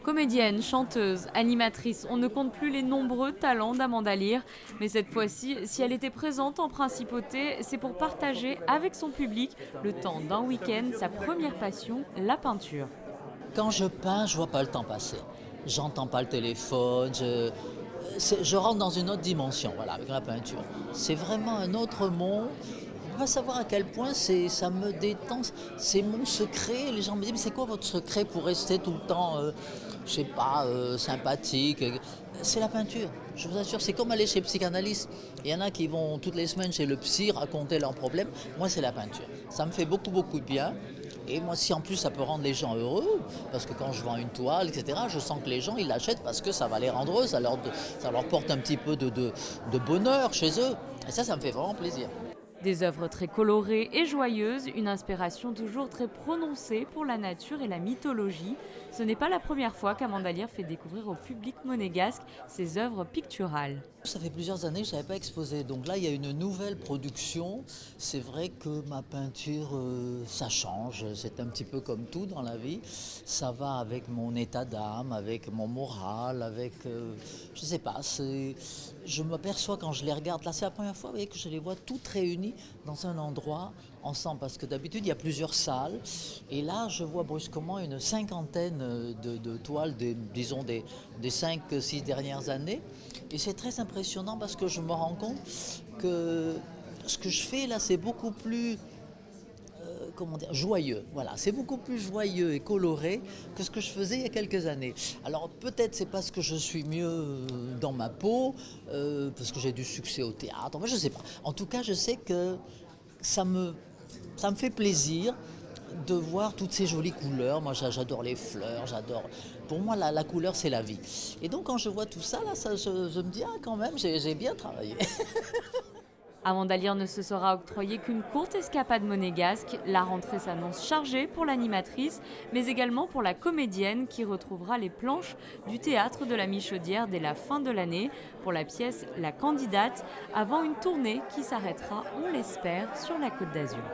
Comédienne, chanteuse, animatrice, on ne compte plus les nombreux talents d'Amanda Lear. Mais cette fois-ci, si elle était présente en principauté, c'est pour partager avec son public, le temps d'un week-end, sa première passion, la peinture. Quand je peins, je vois pas le temps passer. J'entends pas le téléphone, je rentre dans une autre dimension, voilà, avec la peinture. C'est vraiment un autre monde. On va savoir à quel point ça me détend, c'est mon secret. Les gens me disent, mais c'est quoi votre secret pour rester tout le temps, je sais pas, sympathique? C'est la peinture, je vous assure, c'est comme aller chez le psychanalyste. Il y en a qui vont toutes les semaines chez le psy raconter leurs problèmes. Moi, c'est la peinture. Ça me fait beaucoup, beaucoup de bien. Et moi, si en plus ça peut rendre les gens heureux, parce que quand je vends une toile, etc., je sens que les gens, ils l'achètent parce que ça va les rendre heureux, ça leur porte un petit peu de bonheur chez eux. Et ça me fait vraiment plaisir. Des œuvres très colorées et joyeuses, une inspiration toujours très prononcée pour la nature et la mythologie. Ce n'est pas la première fois qu'Amanda Lear fait découvrir au public monégasque ses œuvres picturales. Ça fait plusieurs années que je n'avais pas exposé. Donc là, il y a une nouvelle production. C'est vrai que ma peinture, ça change. C'est un petit peu comme tout dans la vie. Ça va avec mon état d'âme, avec mon moral, avec... je ne sais pas. Je m'aperçois quand je les regarde. Là, c'est la première fois, vous voyez, que je les vois toutes réunies dans un endroit ensemble. Parce que d'habitude, il y a plusieurs salles. Et là, je vois brusquement une cinquantaine de toiles, disons des 5-6 dernières années. Et c'est très impressionnant parce que je me rends compte que ce que je fais là, c'est beaucoup plus comment dire, joyeux. Voilà, c'est beaucoup plus joyeux et coloré que ce que je faisais il y a quelques années. Alors peut-être c'est parce que je suis mieux dans ma peau, parce que j'ai du succès au théâtre. Enfin, je sais pas. En tout cas, je sais que ça me, ça me fait plaisir de voir toutes ces jolies couleurs. Moi, j'adore les fleurs, j'adore. Pour moi, la couleur, c'est la vie. Et donc, quand je vois tout ça, là, je me dis, ah, quand même, j'ai bien travaillé. Amanda Lear ne se sera octroyée qu'une courte escapade monégasque. La rentrée s'annonce chargée pour l'animatrice, mais également pour la comédienne qui retrouvera les planches du théâtre de la Michaudière dès la fin de l'année pour la pièce La Candidate, avant une tournée qui s'arrêtera, on l'espère, sur la Côte d'Azur.